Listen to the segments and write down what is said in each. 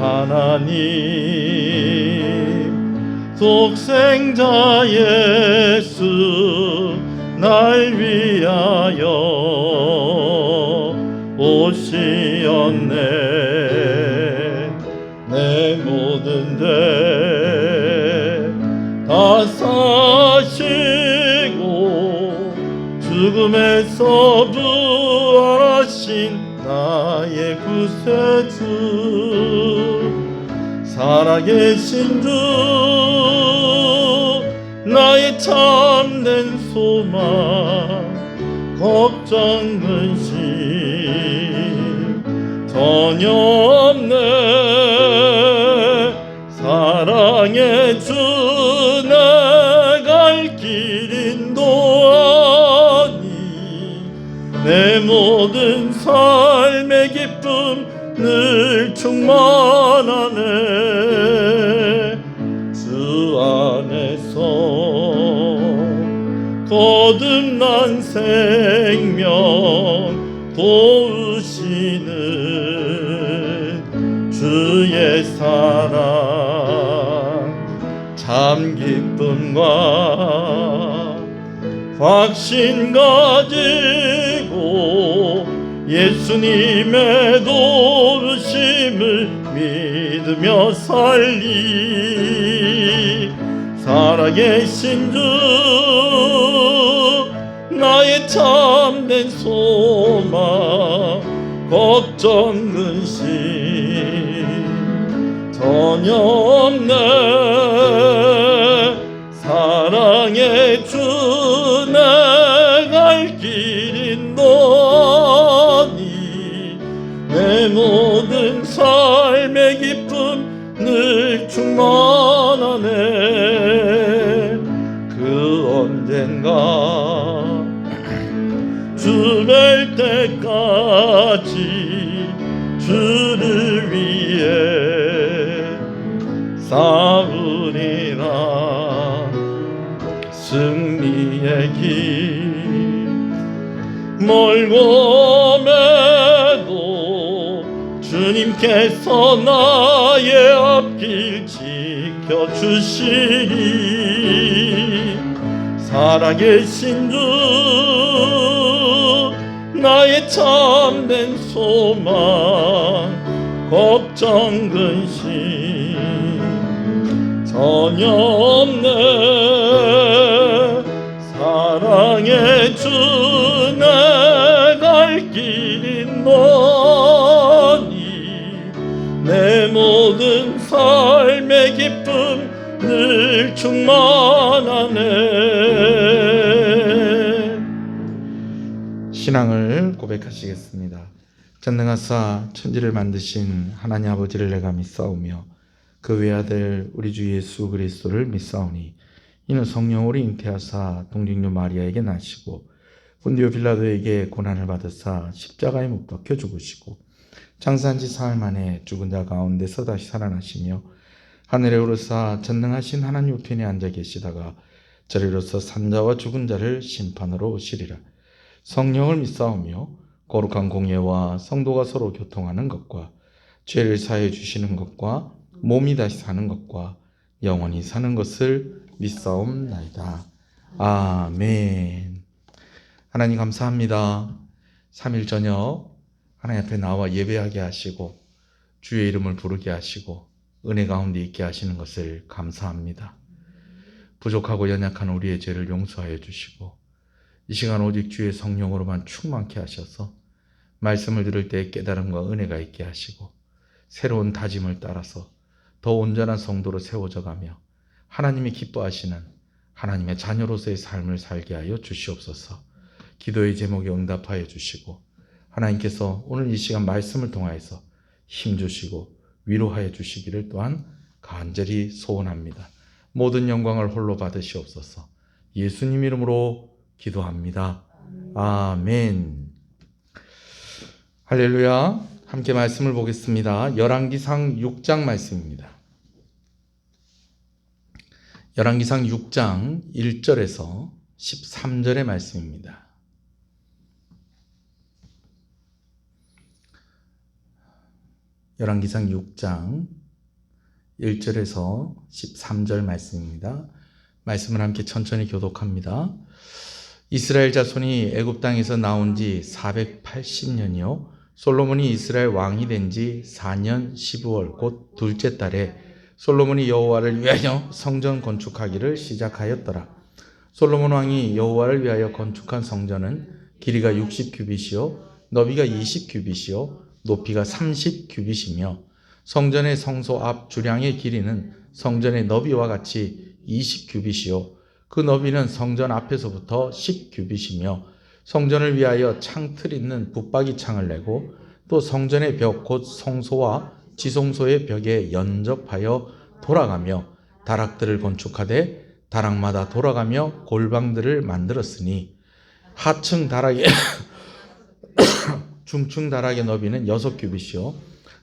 하나님 독생자 예수 날 위하여 오시었네. 내 모든 죄 다 사시고 죽음에서 부활하신 나의 구세주 살아계신 주 나의 참된 소망 걱정 근심 전혀 없네. 사랑의 주 나 갈 길 인도하니 내 모든 삶의 기쁨 늘 충만하네. 주 안에서 거듭난 생명 도우시는 주의 사랑 참 기쁨과 확신 가지고 예수님의 도우심을 믿으며 살리. 살아계신 주 나의 참된 소망 걱정 근심 전혀 없네. 사랑의 주 나 갈 길 인도하니 내 모든 삶의 기쁨 늘 충만하네. 그 언젠가 주 뵐 때까지 주를 위해 싸우리라. 승리의 길 멀고 매도 주님께서 나의 앞길 지켜주시리. 살아계신 주 나의 참된 소망 걱정 근심 전혀 없네. 사랑의 주 나 갈 길 인도하니 내 모든 삶의 기쁨 늘 충만하네. 신앙을 고백하시겠습니다. 전능하사 천지를 만드신 하나님 아버지를 내가 믿사오며 그 외아들 우리 주 예수 그리스도를 믿사오니 이는 성령으로 잉태하사 동정녀 마리아에게 나시고 본디오 빌라도에게 고난을 받으사 십자가에 못 박혀 죽으시고 장사한 지 사흘 만에 죽은 자 가운데서 다시 살아나시며 하늘에 오르사 전능하신 하나님 우편에 앉아 계시다가 저리로서 산자와 죽은 자를 심판으로 오시리라. 성령을 믿사오며 거룩한 공예와 성도가 서로 교통하는 것과 죄를 사해 주시는 것과 몸이 다시 사는 것과 영원히 사는 것을 믿사옵나이다. 아멘. 하나님 감사합니다. 3일 저녁 하나님 앞에 나와 예배하게 하시고 주의 이름을 부르게 하시고 은혜 가운데 있게 하시는 것을 감사합니다. 부족하고 연약한 우리의 죄를 용서하여 주시고 이 시간 오직 주의 성령으로만 충만케 하셔서 말씀을 들을 때 깨달음과 은혜가 있게 하시고 새로운 다짐을 따라서 더 온전한 성도로 세워져 가며 하나님이 기뻐하시는 하나님의 자녀로서의 삶을 살게 하여 주시옵소서. 기도의 제목에 응답하여 주시고 하나님께서 오늘 이 시간 말씀을 통하여서 힘주시고 위로하여 주시기를 또한 간절히 소원합니다. 모든 영광을 홀로 받으시옵소서. 예수님 이름으로 기도합니다. 아멘. 할렐루야. 함께 말씀을 보겠습니다. 열왕기상 6장 말씀입니다. 열왕기상 6장 1절에서 13절의 말씀입니다. 열왕기상 6장 1절에서 13절 말씀입니다. 말씀을 함께 천천히 교독합니다. 이스라엘 자손이 애굽 땅에서 나온 지 480년이요 솔로몬이 이스라엘 왕이 된 지 4년 12월 곧 둘째 달에 솔로몬이 여호와를 위하여 성전 건축하기를 시작하였더라. 솔로몬 왕이 여호와를 위하여 건축한 성전은 길이가 60규빗이요 너비가 20규빗이요 높이가 30규빗이며 성전의 성소 앞 주량의 길이는 성전의 너비와 같이 20규빗이요 그 너비는 성전 앞에서부터 10규빗이며 성전을 위하여 창틀 있는 붙박이 창을 내고 또 성전의 벽 곧 성소와 지성소의 벽에 연접하여 돌아가며 다락들을 건축하되 다락마다 돌아가며 골방들을 만들었으니 하층 다락의 중층 다락의 너비는 6규빗이요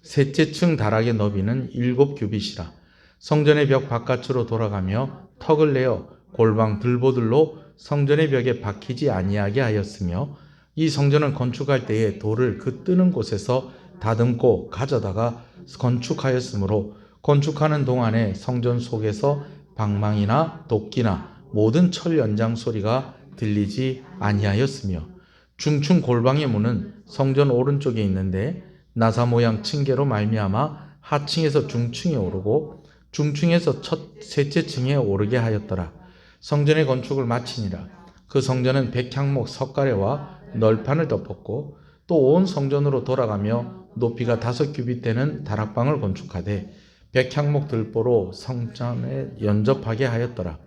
셋째 층 다락의 너비는 7규빗이라. 성전의 벽 바깥으로 돌아가며 턱을 내어 골방 들보들로 성전의 벽에 박히지 아니하게 하였으며 이 성전은 건축할 때에 돌을 그 뜨는 곳에서 다듬고 가져다가 건축하였으므로 건축하는 동안에 성전 속에서 방망이나 도끼나 모든 철 연장 소리가 들리지 아니하였으며 중층 골방의 문은 성전 오른쪽에 있는데 나사 모양 층계로 말미암아 하층에서 중층에 오르고 중층에서 셋째 층에 오르게 하였더라. 성전의 건축을 마치니라. 그 성전은 백향목 석가래와 널판을 덮었고 또 온 성전으로 돌아가며 높이가 5규빗 되는 다락방을 건축하되 백향목 들보로 성전에 연접하게 하였더라.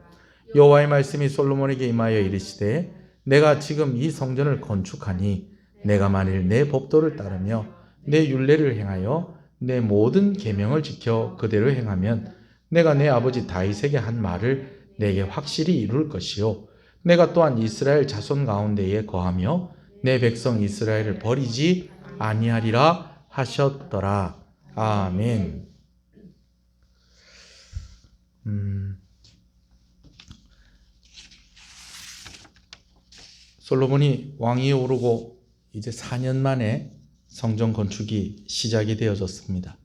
여호와의 말씀이 솔로몬에게 임하여 이르시되 내가 지금 이 성전을 건축하니 내가 만일 내 법도를 따르며 내 율례를 행하여 내 모든 계명을 지켜 그대로 행하면 내가 내 아버지 다윗에게 한 말을 내게 확실히 이룰 것이요 내가 또한 이스라엘 자손 가운데에 거하며 내 백성 이스라엘을 버리지 아니하리라 하셨더라. 아멘. 솔로몬이 왕위에 오르고 이제 4년 만에 성전 건축이 시작이 되어졌습니다.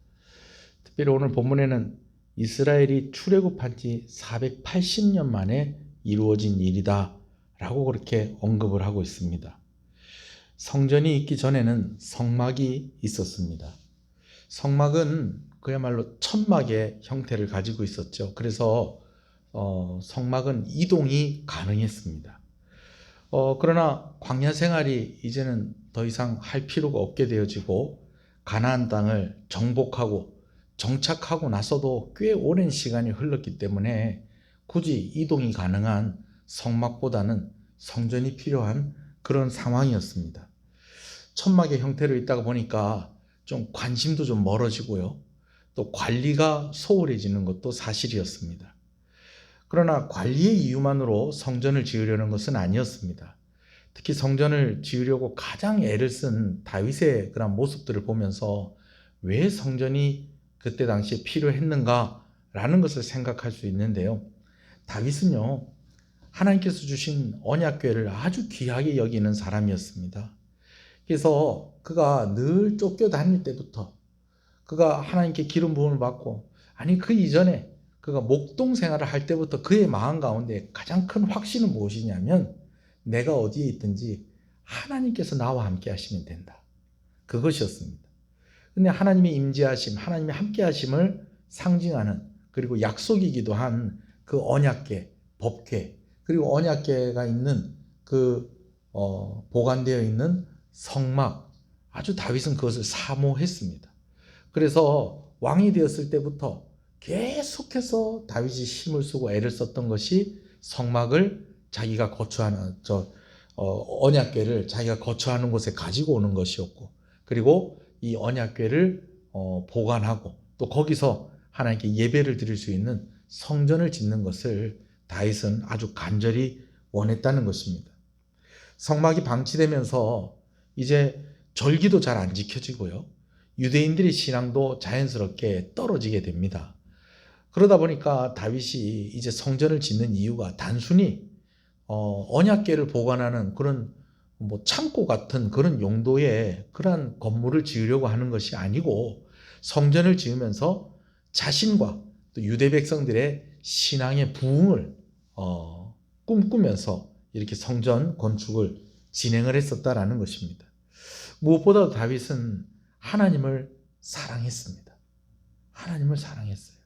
특별히 오늘 본문에는 이스라엘이 출애굽한 지 480년 만에 이루어진 일이다 라고 그렇게 언급을 하고 있습니다. 성전이 있기 전에는 성막이 있었습니다. 성막은 그야말로 천막의 형태를 가지고 있었죠. 그래서 성막은 이동이 가능했습니다. 그러나 광야 생활이 이제는 더 이상 할 필요가 없게 되어지고 가나안 땅을 정복하고 정착하고 나서도 꽤 오랜 시간이 흘렀기 때문에 굳이 이동이 가능한 성막보다는 성전이 필요한 그런 상황이었습니다. 천막의 형태로 있다가 보니까 좀 관심도 좀 멀어지고요. 또 관리가 소홀해지는 것도 사실이었습니다. 그러나 관리의 이유만으로 성전을 지으려는 것은 아니었습니다. 특히 성전을 지으려고 가장 애를 쓴 다윗의 그런 모습들을 보면서 왜 성전이 그때 당시에 필요했는가라는 것을 생각할 수 있는데요. 다윗은요, 하나님께서 주신 언약궤를 아주 귀하게 여기는 사람이었습니다. 그래서 그가 늘 쫓겨다닐 때부터 그가 하나님께 기름 부음을 받고 그 이전에 그가 목동 생활을 할 때부터 그의 마음 가운데 가장 큰 확신은 무엇이냐면 내가 어디에 있든지 하나님께서 나와 함께 하시면 된다. 그것이었습니다. 근데 하나님의 임재하심, 하나님의 함께 하심을 상징하는 그리고 약속이기도 한 그 언약궤, 법궤, 그리고 언약궤가 있는 그 보관되어 있는 성막, 아주 다윗은 그것을 사모했습니다. 그래서 왕이 되었을 때부터 계속해서 다윗이 힘을 쓰고 애를 썼던 것이 성막을 자기가 거처하는 언약궤를 자기가 거처하는 곳에 가지고 오는 것이었고, 그리고 이 언약궤를 보관하고 또 거기서 하나님께 예배를 드릴 수 있는 성전을 짓는 것을 다윗은 아주 간절히 원했다는 것입니다. 성막이 방치되면서 이제 절기도 잘 안 지켜지고요. 유대인들의 신앙도 자연스럽게 떨어지게 됩니다. 그러다 보니까 다윗이 이제 성전을 짓는 이유가 단순히 언약궤를 보관하는 그런 창고 같은 그런 용도의 그러한 건물을 지으려고 하는 것이 아니고 성전을 지으면서 자신과 또 유대 백성들의 신앙의 부흥을 꿈꾸면서 이렇게 성전 건축을 진행을 했었다라는 것입니다. 무엇보다도 다윗은 하나님을 사랑했습니다. 하나님을 사랑했어요.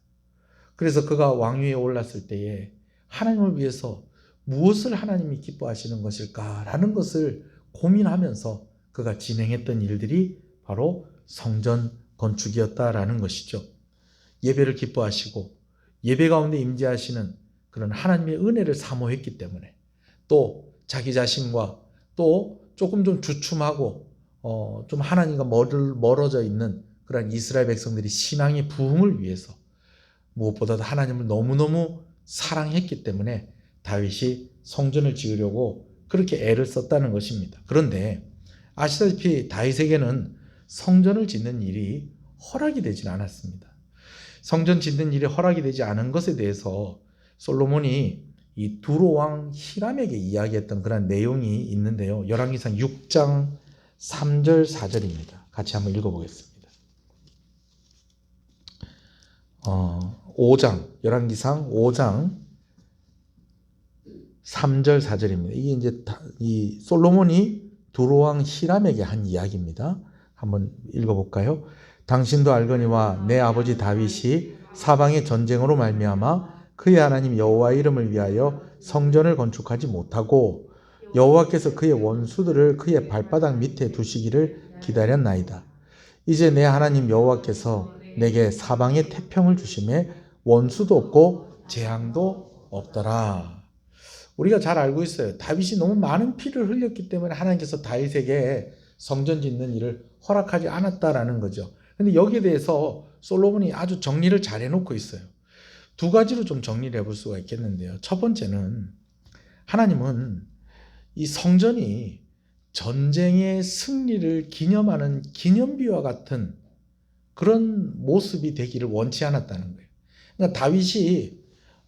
그래서 그가 왕위에 올랐을 때에 하나님을 위해서 무엇을 하나님이 기뻐하시는 것일까라는 것을 고민하면서 그가 진행했던 일들이 바로 성전 건축이었다라는 것이죠. 예배를 기뻐하시고 예배 가운데 임재하시는 그런 하나님의 은혜를 사모했기 때문에 또 자기 자신과 또 조금 좀 주춤하고 좀 하나님과 멀어져 있는 그런 이스라엘 백성들이 신앙의 부흥을 위해서 무엇보다도 하나님을 너무너무 사랑했기 때문에 다윗이 성전을 지으려고 그렇게 애를 썼다는 것입니다. 그런데 아시다시피 다윗에게는 성전을 짓는 일이 허락이 되진 않았습니다. 성전 짓는 일이 허락이 되지 않은 것에 대해서 솔로몬이 이 두로 왕 히람에게 이야기했던 그런 내용이 있는데요. 열왕기상 6장 3절 4절입니다. 같이 한번 읽어보겠습니다. 열왕기상 5장 3절 4절입니다. 이게 이제 이 솔로몬이 두로 왕 히람에게 한 이야기입니다. 한번 읽어볼까요? 당신도 알거니와 내 아버지 다윗이 사방의 전쟁으로 말미암아 그의 하나님 여호와 이름을 위하여 성전을 건축하지 못하고 여호와께서 그의 원수들을 그의 발바닥 밑에 두시기를 기다렸나이다. 이제 내 하나님 여호와께서 내게 사방에 태평을 주심에 원수도 없고 재앙도 없더라. 우리가 잘 알고 있어요. 다윗이 너무 많은 피를 흘렸기 때문에 하나님께서 다윗에게 성전 짓는 일을 허락하지 않았다라는 거죠. 근데 여기에 대해서 솔로몬이 아주 정리를 잘 해놓고 있어요. 두 가지로 좀 정리를 해볼 수가 있겠는데요. 첫 번째는 하나님은 이 성전이 전쟁의 승리를 기념하는 기념비와 같은 그런 모습이 되기를 원치 않았다는 거예요. 그러니까 다윗이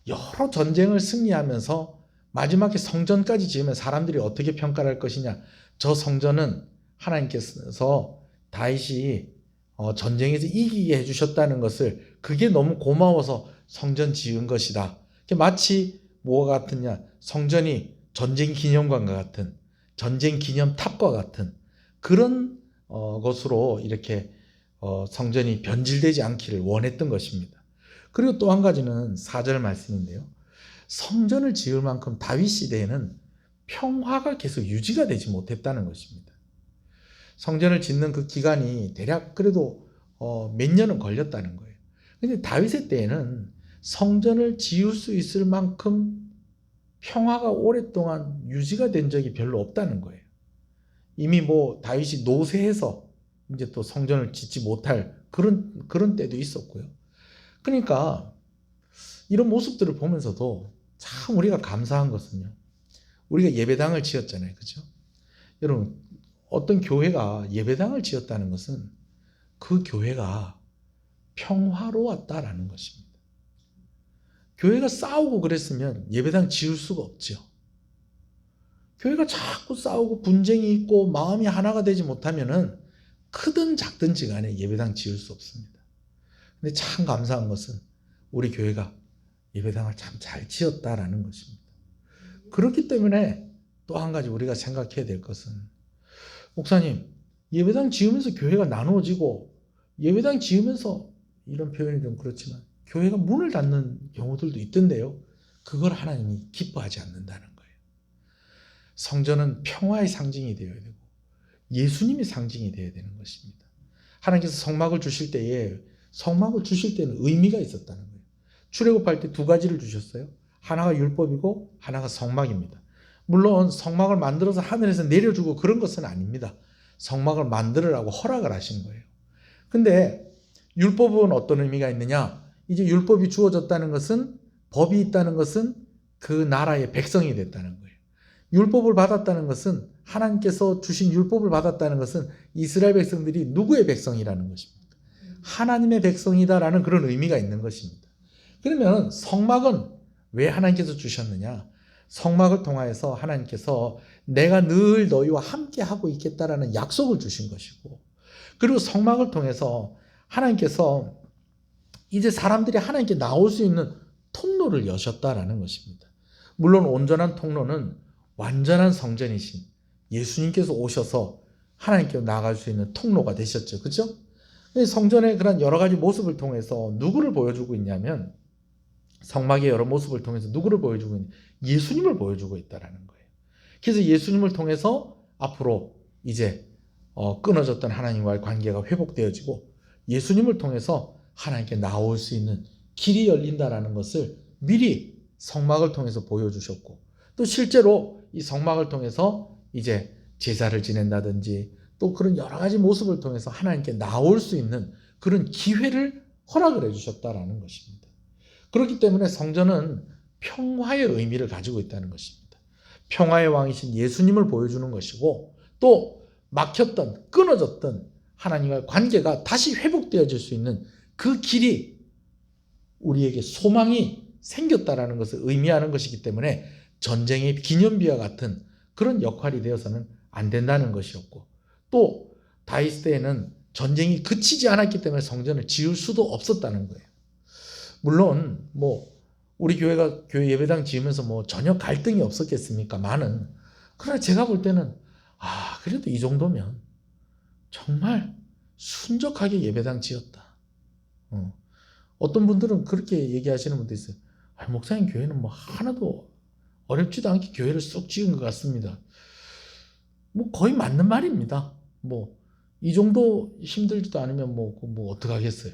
여러 전쟁을 승리하면서 마지막에 성전까지 지으면 사람들이 어떻게 평가를 할 것이냐. 저 성전은 하나님께서 다윗이 전쟁에서 이기게 해주셨다는 것을 그게 너무 고마워서 성전 지은 것이다. 마치 뭐가 같으냐. 성전이 전쟁 기념관과 같은 전쟁 기념탑과 같은 그런 것으로 이렇게 성전이 변질되지 않기를 원했던 것입니다. 그리고 또 한 가지는 4절 말씀인데요. 성전을 지을 만큼 다윗 시대에는 평화가 계속 유지가 되지 못했다는 것입니다. 성전을 짓는 그 기간이 대략 그래도 몇 년은 걸렸다는 거예요. 근데 다윗의 때에는 성전을 지을 수 있을 만큼 평화가 오랫동안 유지가 된 적이 별로 없다는 거예요. 이미 다윗이 노쇠해서 이제 또 성전을 짓지 못할 그런 때도 있었고요. 그러니까 이런 모습들을 보면서도 참 우리가 감사한 것은요. 우리가 예배당을 지었잖아요. 그죠? 여러분, 어떤 교회가 예배당을 지었다는 것은 그 교회가 평화로웠다라는 것입니다. 교회가 싸우고 그랬으면 예배당 지을 수가 없죠. 교회가 자꾸 싸우고 분쟁이 있고 마음이 하나가 되지 못하면은 크든 작든지 간에 예배당 지을 수 없습니다. 근데 참 감사한 것은 우리 교회가 예배당을 참 잘 지었다라는 것입니다. 그렇기 때문에 또 한 가지 우리가 생각해야 될 것은 목사님, 예배당 지으면서 교회가 나누어지고 예배당 지으면서 이런 표현이 좀 그렇지만 교회가 문을 닫는 경우들도 있던데요. 그걸 하나님이 기뻐하지 않는다는 거예요. 성전은 평화의 상징이 되어야 되고 예수님의 상징이 되어야 되는 것입니다. 하나님께서 성막을 주실 때에 성막을 주실 때는 의미가 있었다는 거예요. 출애굽할 때 두 가지를 주셨어요. 하나가 율법이고 하나가 성막입니다. 물론 성막을 만들어서 하늘에서 내려주고 그런 것은 아닙니다. 성막을 만들으라고 허락을 하신 거예요. 근데 율법은 어떤 의미가 있느냐? 이제 율법이 주어졌다는 것은 법이 있다는 것은 그 나라의 백성이 됐다는 거예요. 율법을 받았다는 것은 하나님께서 주신 율법을 받았다는 것은 이스라엘 백성들이 누구의 백성이라는 것입니다. 하나님의 백성이다라는 그런 의미가 있는 것입니다. 그러면 성막은 왜 하나님께서 주셨느냐? 성막을 통하여서 하나님께서 내가 늘 너희와 함께 하고 있겠다라는 약속을 주신 것이고, 그리고 성막을 통해서 하나님께서 이제 사람들이 하나님께 나올 수 있는 통로를 여셨다라는 것입니다. 물론 온전한 통로는 완전한 성전이신 예수님께서 오셔서 하나님께 나아갈 수 있는 통로가 되셨죠. 그죠? 성전의 그런 여러 가지 모습을 통해서 누구를 보여주고 있냐면, 성막의 여러 모습을 통해서 누구를 보여주고 있냐, 예수님을 보여주고 있다라는 거예요. 그래서 예수님을 통해서 앞으로 이제 끊어졌던 하나님과의 관계가 회복되어지고, 예수님을 통해서 하나님께 나올 수 있는 길이 열린다라는 것을 미리 성막을 통해서 보여주셨고, 또 실제로 이 성막을 통해서 이제 제사를 지낸다든지 또 그런 여러 가지 모습을 통해서 하나님께 나올 수 있는 그런 기회를 허락을 해주셨다라는 것입니다. 그렇기 때문에 성전은 평화의 의미를 가지고 있다는 것입니다. 평화의 왕이신 예수님을 보여주는 것이고, 또 막혔던, 끊어졌던 하나님과의 관계가 다시 회복되어질 수 있는 그 길이, 우리에게 소망이 생겼다라는 것을 의미하는 것이기 때문에 전쟁의 기념비와 같은 그런 역할이 되어서는 안 된다는 것이었고, 또 다윗 때에는 전쟁이 그치지 않았기 때문에 성전을 지을 수도 없었다는 거예요. 물론 우리 교회가 교회 예배당 지으면서 전혀 갈등이 없었겠습니까만은, 그러나 제가 볼 때는 그래도 이 정도면 정말 순적하게 예배당 지었다. 어떤 분들은 그렇게 얘기하시는 분도 있어요. 목사님 교회는 하나도 어렵지도 않게 교회를 쏙 지은 것 같습니다. 거의 맞는 말입니다. 이 정도 힘들지도 않으면 어떡하겠어요.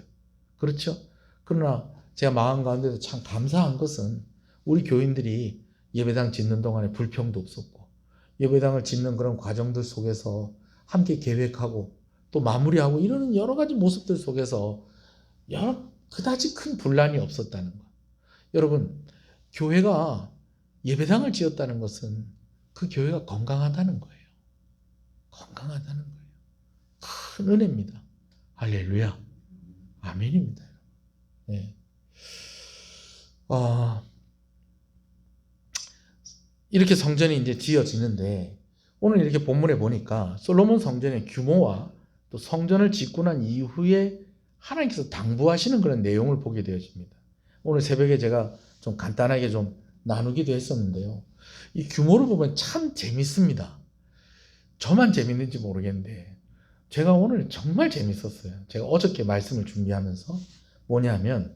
그렇죠? 그러나 제가 마음 가운데서 참 감사한 것은, 우리 교인들이 예배당 짓는 동안에 불평도 없었고, 예배당을 짓는 그런 과정들 속에서 함께 계획하고 또 마무리하고 이러는 여러 가지 모습들 속에서 그다지 큰 분란이 없었다는 것. 여러분, 교회가 예배당을 지었다는 것은 그 교회가 건강하다는 거예요. 건강하다는 거예요. 큰 은혜입니다. 할렐루야. 아멘입니다. 네. 이렇게 성전이 이제 지어지는데, 오늘 이렇게 본문에 보니까 솔로몬 성전의 규모와 또 성전을 짓고 난 이후에 하나님께서 당부하시는 그런 내용을 보게 되어집니다. 오늘 새벽에 제가 좀 간단하게 좀 나누기도 했었는데요. 이 규모를 보면 참 재밌습니다. 저만 재밌는지 모르겠는데 제가 오늘 정말 재밌었어요. 제가 어저께 말씀을 준비하면서 뭐냐면,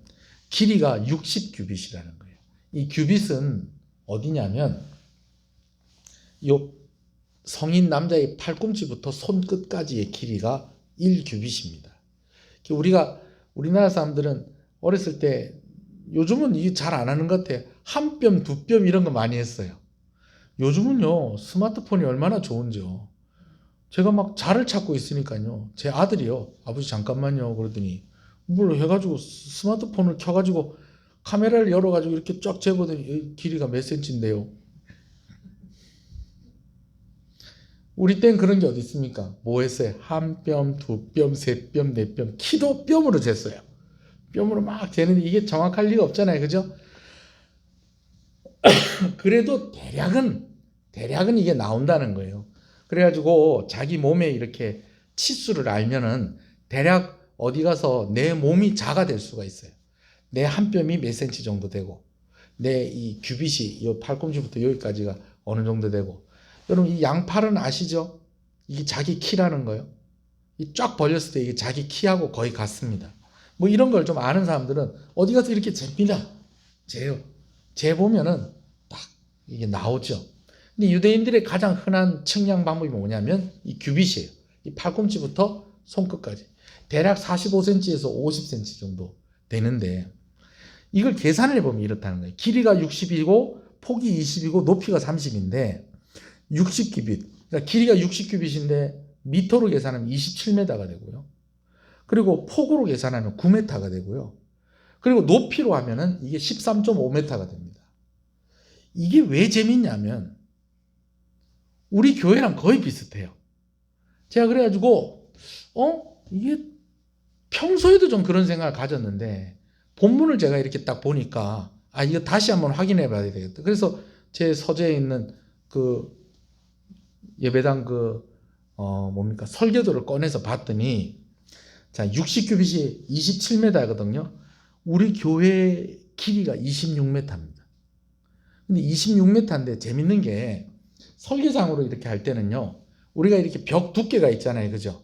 길이가 60규빗이라는 거예요. 이 규빗은 어디냐면, 요 성인 남자의 팔꿈치부터 손끝까지의 길이가 1규빗입니다. 우리나라 사람들은 어렸을 때, 요즘은 이게 잘 안 하는 것 같아요. 한 뼘, 두 뼘 이런 거 많이 했어요. 요즘은요, 스마트폰이 얼마나 좋은지요. 제가 막 자를 찾고 있으니까요, 제 아들이요, 아버지 잠깐만요 그러더니 뭘 해가지고 스마트폰을 켜가지고 카메라를 열어가지고 이렇게 쫙 재보더니 길이가 몇 센치인데요. 우리 땐 그런 게 어디 있습니까? 뭐 했어요? 한 뼘, 두 뼘, 세 뼘, 네 뼘, 키도 뼘으로 쟀어요. 뼘으로 막 재는데 이게 정확할 리가 없잖아요. 그죠? 그래도 대략은 이게 나온다는 거예요. 그래가지고 자기 몸에 이렇게 치수를 알면은 대략 어디 가서 내 몸이 자가 될 수가 있어요. 내 한 뼘이 몇 센치 정도 되고, 내 이 규빗이 이 팔꿈치부터 여기까지가 어느 정도 되고. 여러분, 이 양팔은 아시죠? 이게 자기 키라는 거예요. 이 쫙 벌렸을 때 이게 자기 키하고 거의 같습니다. 이런 걸 좀 아는 사람들은 어디 가서 이렇게 잽니다. 재보면은 딱 이게 나오죠. 근데 유대인들의 가장 흔한 측량 방법이 뭐냐면 이 규빗이에요. 이 팔꿈치부터 손끝까지 대략 45cm에서 50cm 정도 되는데, 이걸 계산을 해보면 이렇다는 거예요. 길이가 60이고 폭이 20이고 높이가 30인데 60규빗, 그러니까 길이가 60규빗인데 미터로 계산하면 27m가 되고요. 그리고 폭으로 계산하면 9m가 되고요. 그리고 높이로 하면은 이게 13.5m가 됩니다. 이게 왜 재밌냐면 우리 교회랑 거의 비슷해요. 제가 그래가지고 이게 평소에도 좀 그런 생각을 가졌는데, 본문을 제가 이렇게 딱 보니까 이거 다시 한번 확인해 봐야 되겠다. 그래서 제 서재에 있는 그 예배당 설계도를 꺼내서 봤더니, 자, 60규빗이 27m거든요. 우리 교회 길이가 26m입니다. 근데 26m인데 재밌는 게 설계상으로 이렇게 할 때는요. 우리가 이렇게 벽 두께가 있잖아요. 그죠?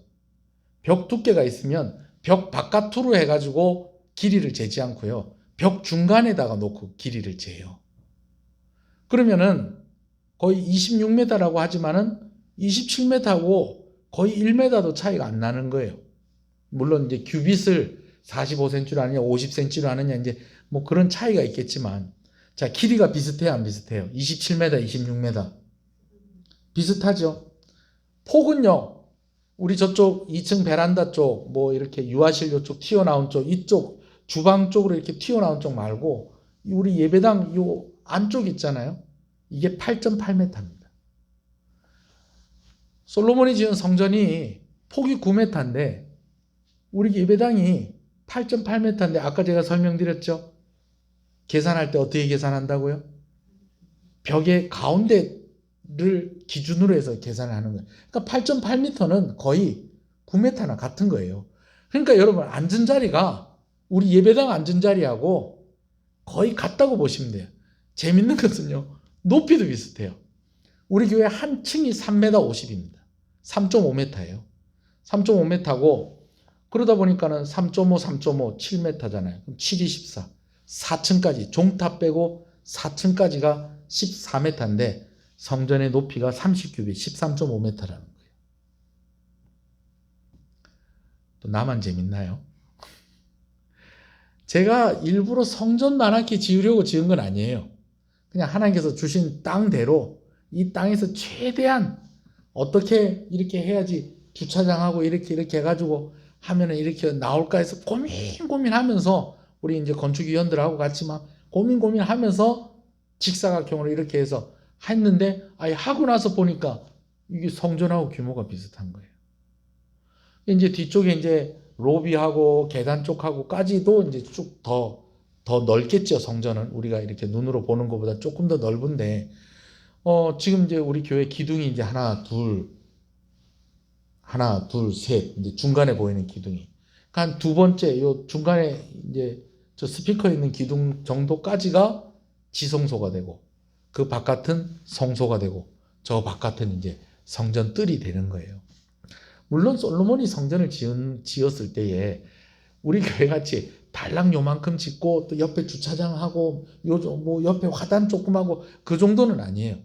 벽 두께가 있으면 벽 바깥으로 해가지고 길이를 재지 않고요. 벽 중간에다가 놓고 길이를 재요. 그러면은 거의 26m라고 하지만은 27m하고 거의 1m도 차이가 안 나는 거예요. 물론 이제 규빗을 45cm로 하느냐 50cm로 하느냐 이제 뭐 그런 차이가 있겠지만, 자, 길이가 비슷해요, 안 비슷해요? 27m, 26m 비슷하죠. 폭은요, 우리 저쪽 2층 베란다 쪽, 뭐 이렇게 유아실 요쪽 튀어나온 쪽, 이쪽 주방 쪽으로 이렇게 튀어나온 쪽 말고 우리 예배당 요 안쪽 있잖아요. 이게 8.8m입니다. 솔로몬이 지은 성전이 폭이 9m인데 우리 예배당이 8.8m인데 아까 제가 설명드렸죠. 계산할 때 어떻게 계산한다고요? 벽의 가운데를 기준으로 해서 계산을 하는 거예요. 그러니까 8.8m는 거의 9m나 같은 거예요. 그러니까 여러분 앉은 자리가 우리 예배당 앉은 자리하고 거의 같다고 보시면 돼요. 재밌는 것은요, 높이도 비슷해요. 우리 교회 한 층이 3m 50입니다. 3.5m예요. 3.5m고 그러다 보니까는 3.5, 3.5, 7m잖아요. 그럼 7이 14. 4층까지 종탑 빼고 4층까지가 14m인데 성전의 높이가 30규빗 13.5m라는 거예요. 또 나만 재밌나요? 제가 일부러 성전 많게 지으려고 지은 건 아니에요. 그냥 하나님께서 주신 땅대로 이 땅에서 최대한 어떻게 이렇게 해야지 주차장하고 이렇게 해가지고 하면은 이렇게 나올까 해서 고민하면서 우리 이제 건축위원들하고 같이 막 고민하면서 직사각형으로 이렇게 해서 했는데 하고 나서 보니까 이게 성전하고 규모가 비슷한 거예요. 이제 뒤쪽에 이제 로비하고 계단 쪽하고까지도 이제 쭉 더 넓겠죠. 성전은 우리가 이렇게 눈으로 보는 것보다 조금 더 넓은데 지금 이제 우리 교회 기둥이 이제 하나, 둘, 셋, 이제 중간에 보이는 기둥이. 한 두 번째, 요 중간에 이제 저 스피커 있는 기둥 정도까지가 지성소가 되고, 그 바깥은 성소가 되고, 저 바깥은 이제 성전 뜰이 되는 거예요. 물론 솔로몬이 성전을 지었을 때에 우리 교회 같이 달랑 요만큼 짓고 또 옆에 주차장하고 뭐 옆에 화단 조금 하고 그 정도는 아니에요.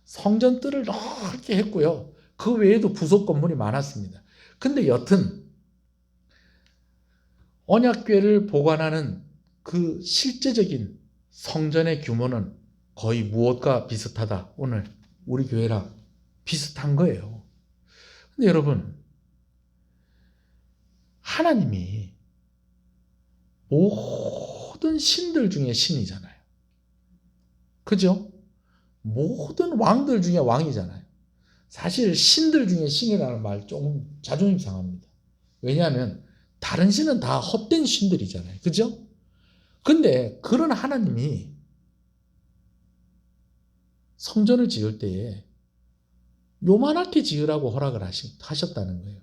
성전 뜰을 넓게 했고요. 그 외에도 부속 건물이 많았습니다. 근데 여튼 언약궤를 보관하는 그 실제적인 성전의 규모는 거의 무엇과 비슷하다. 오늘 우리 교회랑 비슷한 거예요. 근데 여러분, 하나님이 모든 신들 중에 신이잖아요. 그죠? 모든 왕들 중에 왕이잖아요. 사실 신들 중에 신이라는 말 조금 자존심 상합니다. 왜냐하면 다른 신은 다 헛된 신들이잖아요. 그죠? 근데 그런 하나님이 성전을 지을 때에 요만하게 지으라고 허락을 하셨다는 거예요.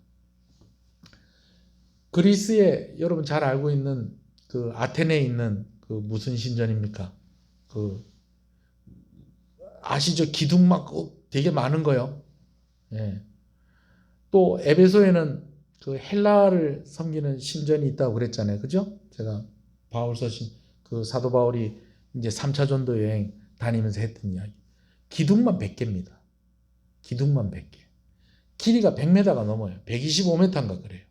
그리스에 여러분 잘 알고 있는 그 아테네에 있는 그 무슨 신전입니까? 그 아시죠? 기둥 막 되게 많은 거요. 예. 또 에베소에는 그 헬라를 섬기는 신전이 있다고 그랬잖아요. 그죠? 제가 그 사도 바울이 이제 3차 전도 여행 다니면서 했던 이야기. 기둥만 100개입니다. 기둥만 100개. 길이가 100m가 넘어요. 125m인가 그래요.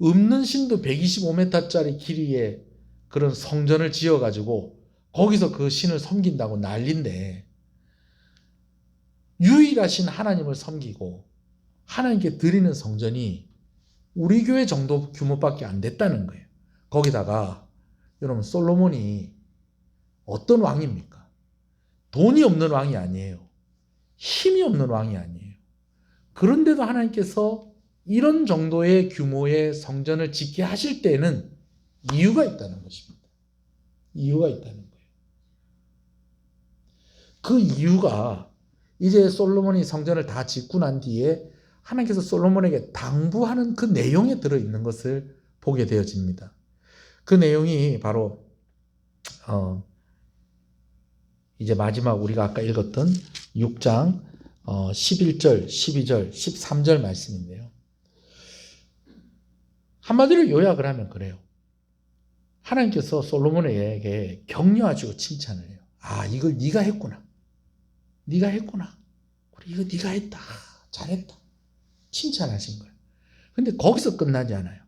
없는 신도 125m짜리 길이의 그런 성전을 지어가지고 거기서 그 신을 섬긴다고 난리인데, 유일하신 하나님을 섬기고 하나님께 드리는 성전이 우리 교회 정도 규모밖에 안 됐다는 거예요. 거기다가 여러분, 솔로몬이 어떤 왕입니까? 돈이 없는 왕이 아니에요. 힘이 없는 왕이 아니에요. 그런데도 하나님께서 이런 정도의 규모의 성전을 짓게 하실 때는 이유가 있다는 것입니다. 이유가 있다는 거예요. 그 이유가 이제 솔로몬이 성전을 다 짓고 난 뒤에 하나님께서 솔로몬에게 당부하는 그 내용에 들어있는 것을 보게 되어집니다. 그 내용이 바로 이제 마지막 우리가 아까 읽었던 6장 11절, 12절, 13절 말씀인데요. 한마디로 요약을 하면 그래요. 하나님께서 솔로몬에게 격려하시고 칭찬을 해요. 아, 이걸 네가 했구나. 네가 했구나. 그래, 이거 네가 했다. 잘했다. 칭찬하신 거예요. 근데 거기서 끝나지 않아요.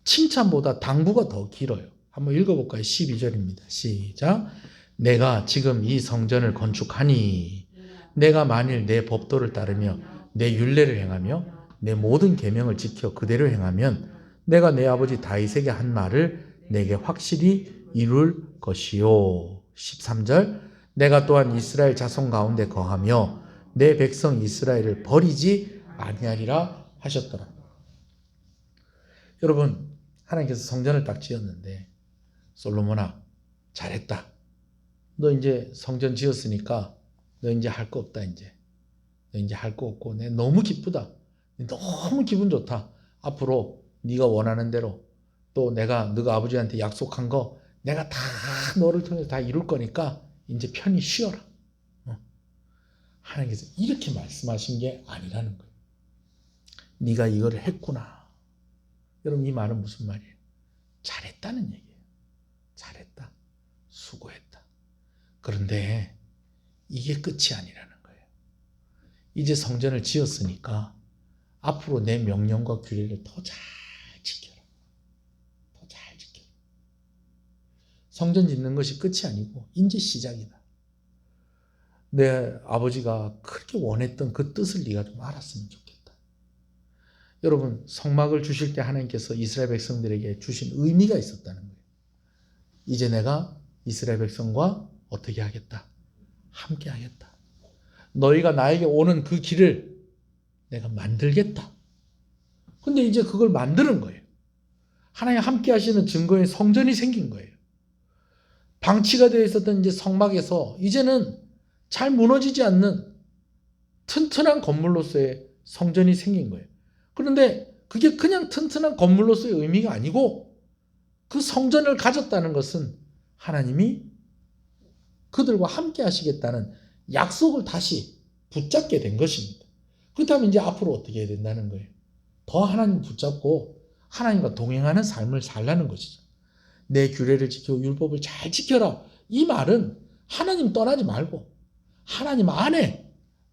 칭찬보다 당부가 더 길어요. 한번 읽어볼까요? 12절입니다. 시작. 내가 지금 이 성전을 건축하니 내가 만일 내 법도를 따르며 내 율례를 행하며 내 모든 계명을 지켜 그대로 행하면 내가 내 아버지 다윗에게 한 말을 내게 확실히 이룰 것이요. 13절. 내가 또한 이스라엘 자손 가운데 거하며 내 백성 이스라엘을 버리지 아니하리라 하셨더라. 여러분, 하나님께서 성전을 딱 지었는데 솔로몬아, 잘했다. 너 이제 성전 지었으니까 너 이제 할 거 없다. 이제 너 이제 할 거 없고 내 너무 기쁘다. 너무 기분 좋다. 앞으로 네가 원하는 대로 또 내가 너가 아버지한테 약속한 거 내가 다 너를 통해서 다 이룰 거니까 이제 편히 쉬어라. 하나님께서 이렇게 말씀하신 게 아니라는 거예요. 네가 이거를 했구나. 여러분, 이 말은 무슨 말이에요? 잘했다는 얘기예요. 잘했다. 수고했다. 그런데 이게 끝이 아니라는 거예요. 이제 성전을 지었으니까 앞으로 내 명령과 규례를 더 잘 지켜라. 더 잘 지켜라. 성전 짓는 것이 끝이 아니고 이제 시작이다. 내 아버지가 그렇게 원했던 그 뜻을 네가 좀 알았으면 좋겠다. 여러분, 성막을 주실 때 하나님께서 이스라엘 백성들에게 주신 의미가 있었다는 거예요. 이제 내가 이스라엘 백성과 어떻게 하겠다? 함께 하겠다. 너희가 나에게 오는 그 길을 내가 만들겠다. 근데 이제 그걸 만드는 거예요. 하나님 함께 하시는 증거인 성전이 생긴 거예요. 방치가 되어 있었던 이제 성막에서 이제는 잘 무너지지 않는 튼튼한 건물로서의 성전이 생긴 거예요. 그런데 그게 그냥 튼튼한 건물로서의 의미가 아니고 그 성전을 가졌다는 것은 하나님이 그들과 함께 하시겠다는 약속을 다시 붙잡게 된 것입니다. 그렇다면 이제 앞으로 어떻게 해야 된다는 거예요? 더 하나님 붙잡고 하나님과 동행하는 삶을 살라는 것이죠. 내 규례를 지키고 율법을 잘 지켜라. 이 말은 하나님 떠나지 말고 하나님 안에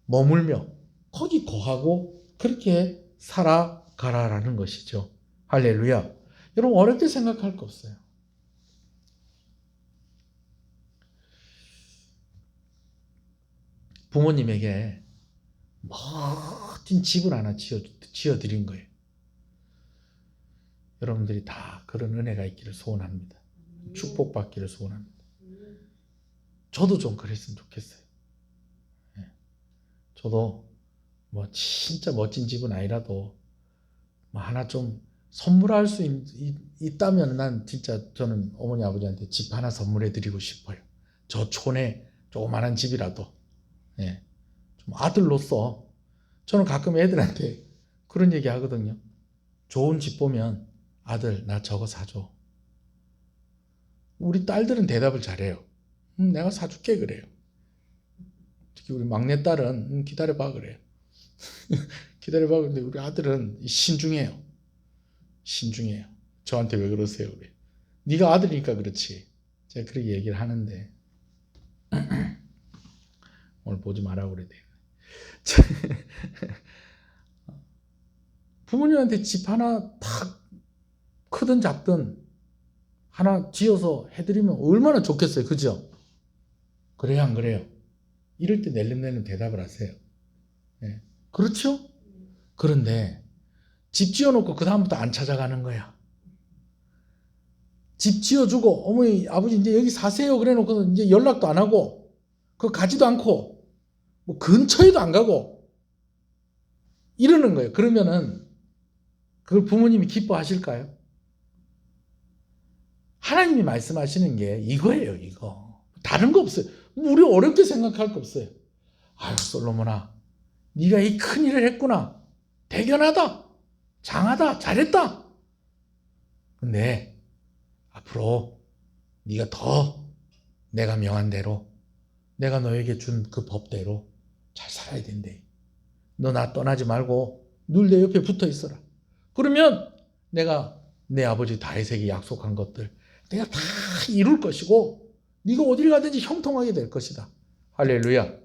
머물며 거기 거하고 그렇게 살아가라라는 것이죠. 할렐루야. 여러분, 어렵게 생각할 거 없어요. 부모님에게 멋진 집을 하나 지어드린 거예요. 여러분들이 다 그런 은혜가 있기를 소원합니다. 축복받기를 소원합니다. 저도 좀 그랬으면 좋겠어요. 저도 뭐 진짜 멋진 집은 아니라도 뭐 하나 좀 선물할 수 있다면 난 진짜 저는 어머니 아버지한테 집 하나 선물해 드리고 싶어요. 저 촌에 조그만한 집이라도. 좀 아들로서 저는 가끔 애들한테 그런 얘기 하거든요. 좋은 집 보면 아들 나 저거 사줘. 우리 딸들은 대답을 잘해요. 내가 사줄게 그래요. 특히 우리 막내딸은 기다려봐 그래요. 기다려봐. 근데 우리 아들은 신중해요. 신중해요. 저한테 왜 그러세요? 그래. 네가 아들이니까 그렇지. 제가 그렇게 얘기를 하는데 오늘 보지 말라고 그래야 돼. 부모님한테 집 하나 탁 크든 작든 하나 지어서 해드리면 얼마나 좋겠어요. 그죠? 그래요, 안 그래요? 이럴 때 낼름낼름 대답을 하세요. 네. 그렇죠? 그런데 집 지어놓고 그 다음부터 안 찾아가는 거야. 집 지어주고 어머니 아버지 이제 여기 사세요 그래놓고 이제 연락도 안 하고 그거 가지도 않고 뭐 근처에도 안 가고 이러는 거예요. 그러면은 그걸 부모님이 기뻐하실까요? 하나님이 말씀하시는 게 이거예요. 이거 다른 거 없어요. 우리 어렵게 생각할 거 없어요. 아유 솔로몬아 네가 이 큰 일을 했구나. 대견하다, 장하다, 잘했다. 근데 앞으로 네가 더 내가 명한 대로, 내가 너에게 준 그 법대로 잘 살아야 된대. 너 나 떠나지 말고 늘 내 옆에 붙어 있어라. 그러면 내가 내 아버지 다윗에게 약속한 것들 내가 다 이룰 것이고 네가 어딜 가든지 형통하게 될 것이다. 할렐루야.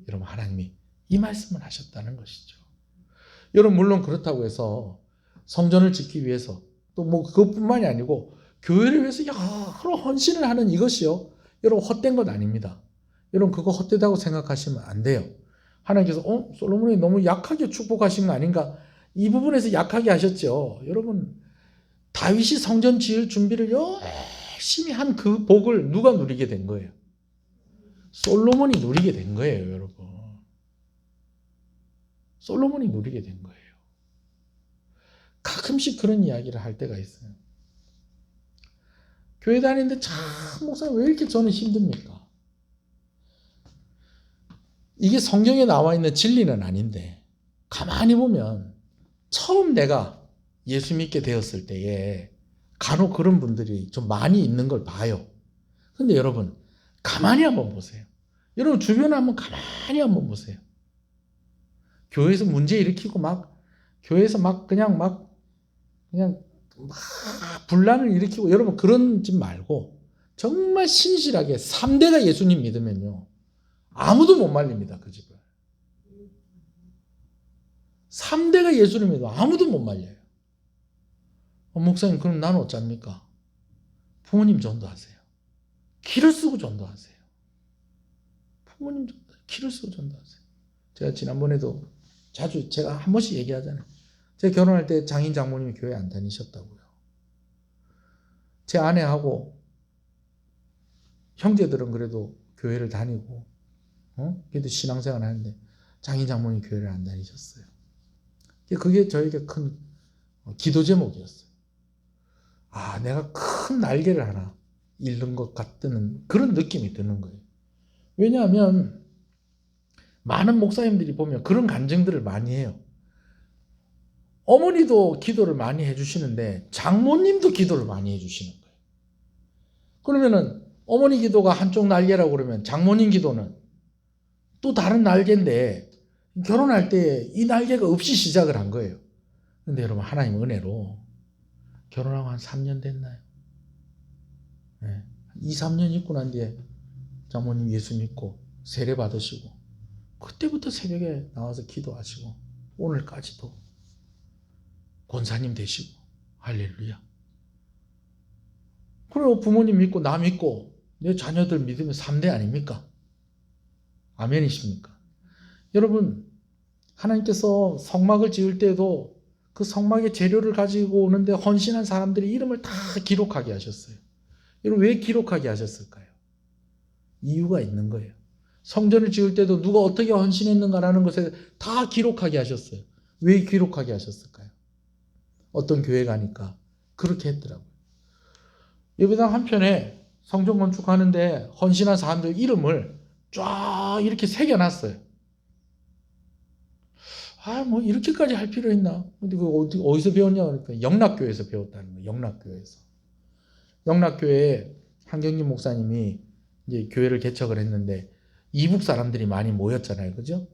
여러분, 하나님이 이 말씀을 하셨다는 것이죠. 여러분, 물론 그렇다고 해서 성전을 짓기 위해서 또 뭐 그것뿐만이 아니고 교회를 위해서 여러 헌신을 하는 이것이요, 여러분, 헛된 것 아닙니다. 여러분, 그거 헛되다고 생각하시면 안 돼요. 하나님께서 솔로몬이 너무 약하게 축복하신 거 아닌가, 이 부분에서 약하게 하셨죠. 여러분, 다윗이 성전 지을 준비를 열심히 한 그 복을 누가 누리게 된 거예요? 솔로몬이 누리게 된 거예요, 여러분. 솔로몬이 누리게 된 거예요. 가끔씩 그런 이야기를 할 때가 있어요. 교회 다니는데 참, 목사님 왜 이렇게 저는 힘듭니까? 이게 성경에 나와 있는 진리는 아닌데 가만히 보면 처음 내가 예수 믿게 되었을 때에 간혹 그런 분들이 좀 많이 있는 걸 봐요. 근데 여러분, 가만히 한번 보세요. 여러분, 주변에 가만히 한번 보세요. 교회에서 문제 일으키고 교회에서 그냥 분란을 일으키고, 여러분 그런 집 말고 정말 신실하게 3대가 예수님 믿으면요, 아무도 못 말립니다. 그 집을 3대가 예수를 믿으면 아무도 못 말려요. 목사님, 그럼 나는 어쩝니까? 부모님 전도하세요. 기를 쓰고 전도하세요. 부모님 기를 쓰고 전도하세요. 제가 지난번에도 자주 제가 한 번씩 얘기하잖아요. 제가 결혼할 때 장인 장모님이 교회 안 다니셨다고요. 제 아내하고 형제들은 그래도 교회를 다니고, 그래도 신앙생활 하는데 장인 장모님 교회를 안 다니셨어요. 그게 저에게 큰 기도 제목이었어요. 내가 큰 날개를 하나 잃는 것 같다는 그런 느낌이 드는 거예요. 왜냐하면 많은 목사님들이 보면 그런 간증들을 많이 해요. 어머니도 기도를 많이 해주시는데 장모님도 기도를 많이 해주시는 거예요. 그러면은 어머니 기도가 한쪽 날개라고 그러면 장모님 기도는 또 다른 날개인데, 결혼할 때 이 날개가 없이 시작을 한 거예요. 근데 여러분, 하나님 은혜로 결혼하고 한 3년 됐나요? 네. 2, 3년 있고 난 뒤에 장모님 예수 믿고 세례 받으시고, 그때부터 새벽에 나와서 기도하시고 오늘까지도 권사님 되시고, 할렐루야. 그리고 부모님 믿고 나 믿고 내 자녀들 믿으면 3대 아닙니까? 아멘이십니까? 여러분, 하나님께서 성막을 지을 때도 그 성막의 재료를 가지고 오는데 헌신한 사람들의 이름을 다 기록하게 하셨어요. 여러분, 왜 기록하게 하셨을까요? 이유가 있는 거예요. 성전을 지을 때도 누가 어떻게 헌신했는가라는 것에 다 기록하게 하셨어요. 왜 기록하게 하셨을까요? 어떤 교회 가니까 그렇게 했더라고요. 예배당 한편에 성전 건축하는데 헌신한 사람들 이름을 쫙 이렇게 새겨놨어요. 뭐 이렇게까지 할 필요 있나? 근데 어디서 배웠냐? 그러니까 영락교회에서 배웠다는 거예요. 영락교회에 한경진 목사님이 이제 교회를 개척을 했는데 이북 사람들이 많이 모였잖아요. 그죠?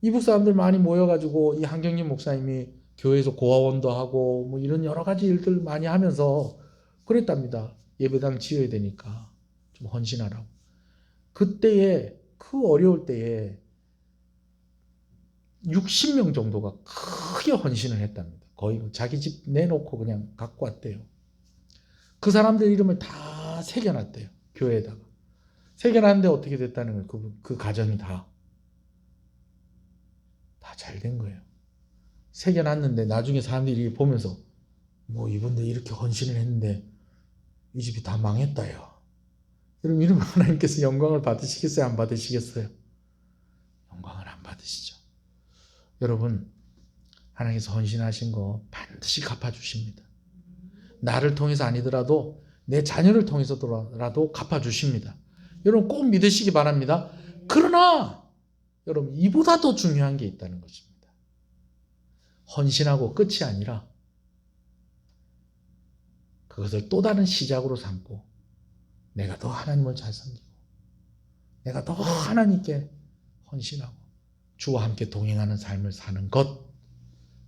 이북 사람들 많이 모여가지고 이 한경진 목사님이 교회에서 고아원도 하고 뭐 이런 여러 가지 일들 많이 하면서 그랬답니다. 예배당 지어야 되니까 좀 헌신하라고. 그때에, 그 어려울 때에 60명 정도가 크게 헌신을 했답니다. 거의 자기 집 내놓고 그냥 갖고 왔대요. 그 사람들 이름을 다 새겨놨대요. 교회에다가. 새겨놨는데 어떻게 됐다는 거예요. 그 가정이 다 잘 된 거예요. 새겨놨는데 나중에 사람들이 보면서 뭐 이분들 이렇게 헌신을 했는데 이 집이 다 망했다요. 여러분, 이러면 하나님께서 영광을 받으시겠어요? 안 받으시겠어요? 영광을 안 받으시죠. 여러분, 하나님께서 헌신하신 거 반드시 갚아주십니다. 나를 통해서 아니더라도 내 자녀를 통해서라도 갚아주십니다. 여러분, 꼭 믿으시기 바랍니다. 그러나 여러분, 이보다 더 중요한 게 있다는 것입니다. 헌신하고 끝이 아니라 그것을 또 다른 시작으로 삼고 내가 더 하나님을 잘 섬기고 내가 더 하나님께 헌신하고 주와 함께 동행하는 삶을 사는 것,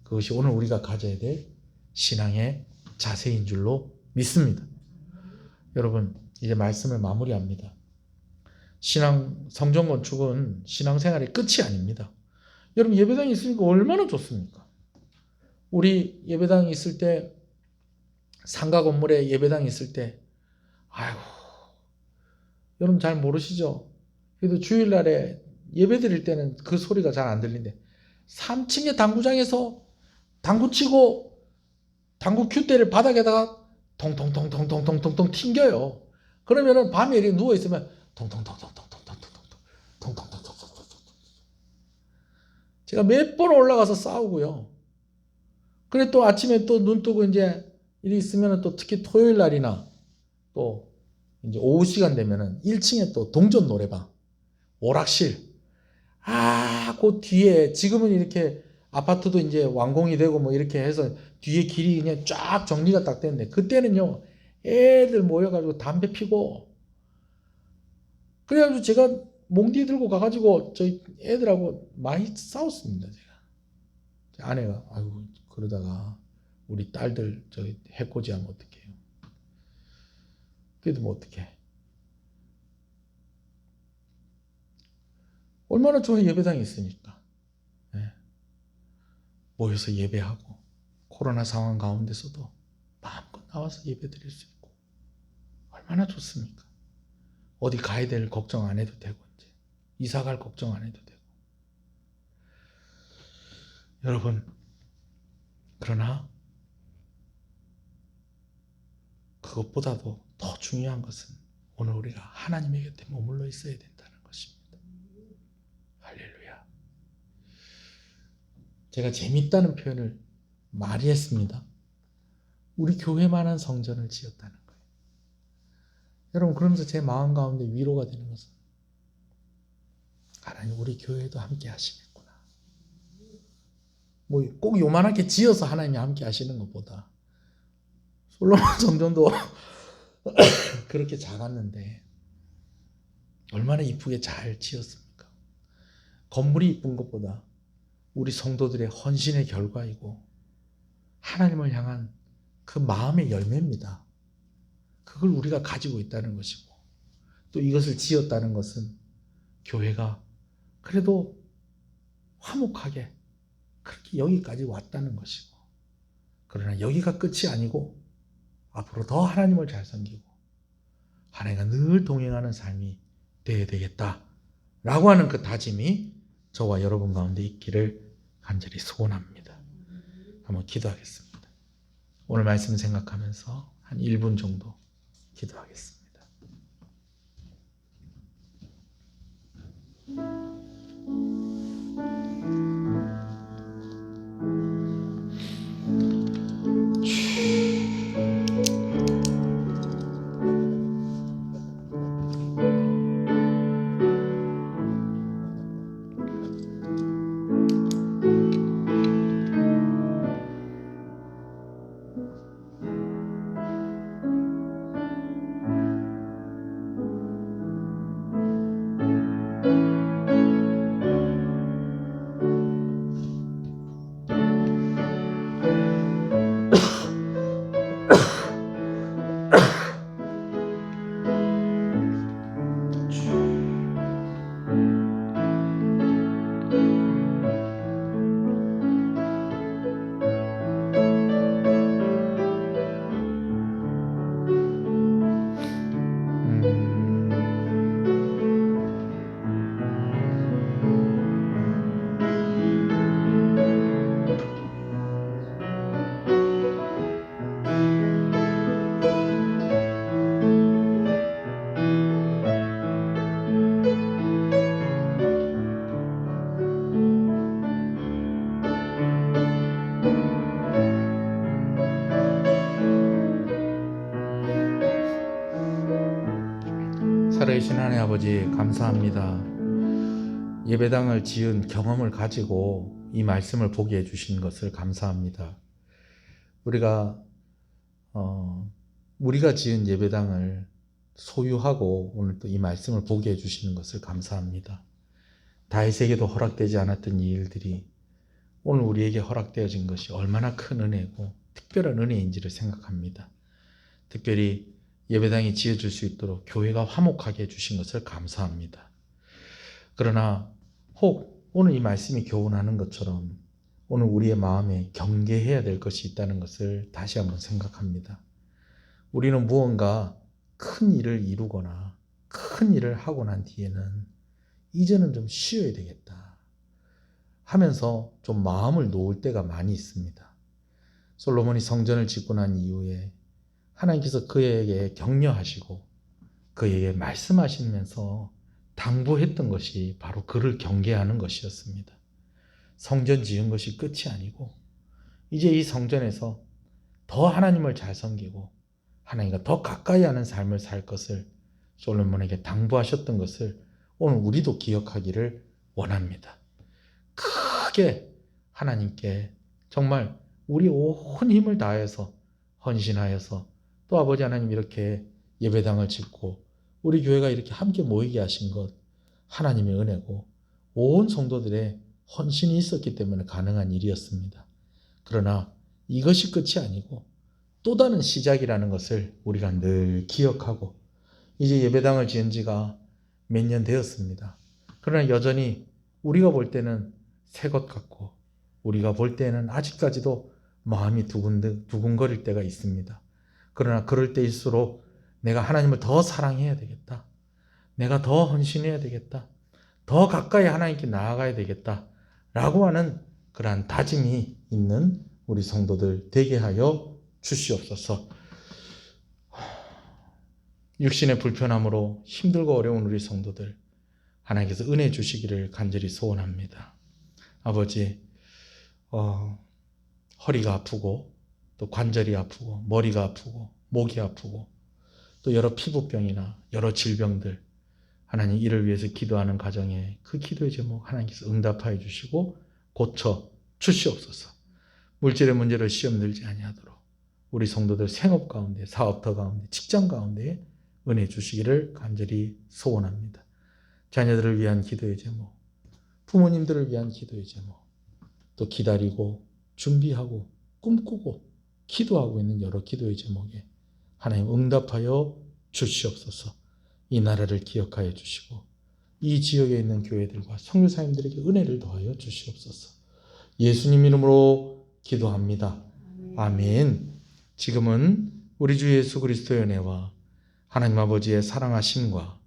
그것이 오늘 우리가 가져야 될 신앙의 자세인 줄로 믿습니다. 여러분, 이제 말씀을 마무리합니다. 성전 건축은 신앙생활의 끝이 아닙니다. 여러분, 예배당이 있으니까 얼마나 좋습니까? 우리 예배당이 있을 때, 상가 건물에 예배당이 있을 때, 아이고, 여러분 잘 모르시죠? 그래도 주일날에 예배 드릴 때는 그 소리가 잘 안 들리는데 3층의 당구장에서 당구 치고 당구 큐대를 바닥에다가 통통통통통통통 튕겨요. 그러면은 밤에 이렇게 누워 있으면 통통통통통통통통통통통통통 제가 몇 번 올라가서 싸우고요. 그래 또 아침에 또 눈 뜨고 이제 일이 있으면 또 특히 토요일 날이나 또 이제 오후 시간 되면은 1층에 또 동전 노래방, 오락실, 그 뒤에 지금은 이렇게 아파트도 이제 완공이 되고 뭐 이렇게 해서 뒤에 길이 그냥 쫙 정리가 딱 됐는데 그때는요 애들 모여가지고 담배 피고 그래가지고 제가 몽디 들고 가가지고 저희 애들하고 많이 싸웠습니다. 제 아내가 아이고 그러다가 우리 딸들 저기 해코지 하면 어떡해요. 그래도 뭐 어떡해. 얼마나 좋은 예배당이 있으니까. 네. 모여서 예배하고 코로나 상황 가운데서도 마음껏 나와서 예배 드릴 수 있고 얼마나 좋습니까? 어디 가야 될 걱정 안 해도 되고 이제 이사 갈 걱정 안 해도 되고. 여러분, 그러나 그것보다도 더 중요한 것은 오늘 우리가 하나님의 곁에 머물러 있어야 된다는 것입니다. 할렐루야. 제가 재밌다는 표현을 많이 했습니다. 우리 교회만한 성전을 지었다는 거예요. 여러분, 그러면서 제 마음 가운데 위로가 되는 것은 하나님 우리 교회도 함께 하시겠구나. 뭐 꼭 요만하게 지어서 하나님이 함께 하시는 것보다 솔로몬 성전도 그렇게 작았는데 얼마나 이쁘게 잘 지었습니까? 건물이 이쁜 것보다 우리 성도들의 헌신의 결과이고 하나님을 향한 그 마음의 열매입니다. 그걸 우리가 가지고 있다는 것이고 또 이것을 지었다는 것은 교회가 그래도 화목하게 그렇게 여기까지 왔다는 것이고 그러나 여기가 끝이 아니고 앞으로 더 하나님을 잘 섬기고 하나님과 늘 동행하는 삶이 되어야 되겠다라고 하는 그 다짐이 저와 여러분 가운데 있기를 간절히 소원합니다. 한번 기도하겠습니다. 오늘 말씀 생각하면서 한 1분 정도 기도하겠습니다. 살아계신 하나님 아버지 감사합니다. 예배당을 지은 경험을 가지고 이 말씀을 보게 해주신 것을 감사합니다. 우리가 지은 예배당을 소유하고 오늘 또 이 말씀을 보게 해주시는 것을 감사합니다. 다윗에게도 허락되지 않았던 이 일들이 오늘 우리에게 허락되어진 것이 얼마나 큰 은혜고 특별한 은혜인지를 생각합니다. 특별히 예배당이 지어질 수 있도록 교회가 화목하게 해주신 것을 감사합니다. 그러나 혹 오늘 이 말씀이 교훈하는 것처럼 오늘 우리의 마음에 경계해야 될 것이 있다는 것을 다시 한번 생각합니다. 우리는 무언가 큰 일을 이루거나 큰 일을 하고 난 뒤에는 이제는 좀 쉬어야 되겠다 하면서 좀 마음을 놓을 때가 많이 있습니다. 솔로몬이 성전을 짓고 난 이후에 하나님께서 그에게 격려하시고 그에게 말씀하시면서 당부했던 것이 바로 그를 경계하는 것이었습니다. 성전 지은 것이 끝이 아니고 이제 이 성전에서 더 하나님을 잘 섬기고 하나님과 더 가까이 하는 삶을 살 것을 솔로몬에게 당부하셨던 것을 오늘 우리도 기억하기를 원합니다. 크게 하나님께 정말 우리 온 힘을 다해서 헌신하여서 또 아버지 하나님 이렇게 예배당을 짓고 우리 교회가 이렇게 함께 모이게 하신 것 하나님의 은혜고 온 성도들의 헌신이 있었기 때문에 가능한 일이었습니다. 그러나 이것이 끝이 아니고 또 다른 시작이라는 것을 우리가 늘 기억하고 이제 예배당을 지은 지가 몇 년 되었습니다. 그러나 여전히 우리가 볼 때는 새 것 같고 우리가 볼 때는 아직까지도 마음이 두근거릴 때가 있습니다. 그러나 그럴 때일수록 내가 하나님을 더 사랑해야 되겠다. 내가 더 헌신해야 되겠다. 더 가까이 하나님께 나아가야 되겠다. 라고 하는 그러한 다짐이 있는 우리 성도들 되게 하여 주시옵소서. 육신의 불편함으로 힘들고 어려운 우리 성도들 하나님께서 은혜 주시기를 간절히 소원합니다. 아버지, 허리가 아프고 또 관절이 아프고 머리가 아프고 목이 아프고 또 여러 피부병이나 여러 질병들 하나님 이를 위해서 기도하는 가정에 그 기도의 제목 하나님께서 응답하여 주시고 고쳐 주시옵소서. 물질의 문제로 시험 들지 아니하도록 우리 성도들 생업 가운데 사업터 가운데 직장 가운데 은혜 주시기를 간절히 소원합니다. 자녀들을 위한 기도의 제목, 부모님들을 위한 기도의 제목, 또 기다리고 준비하고 꿈꾸고 기도하고 있는 여러 기도의 제목에 하나님 응답하여 주시옵소서. 이 나라를 기억하여 주시고 이 지역에 있는 교회들과 선교사님들에게 은혜를 더하여 주시옵소서. 예수님 이름으로 기도합니다. 아멘. 지금은 우리 주 예수 그리스도의 은혜와 하나님 아버지의 사랑하심과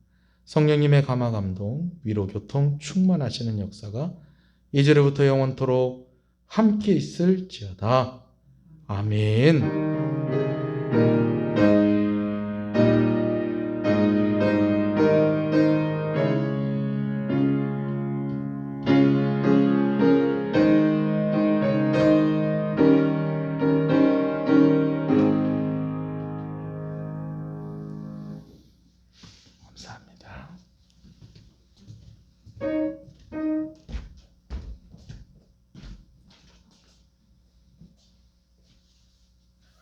성령님의 감화 감동, 위로 교통 충만하시는 역사가 이제로부터 영원토록 함께 있을지어다. 아멘.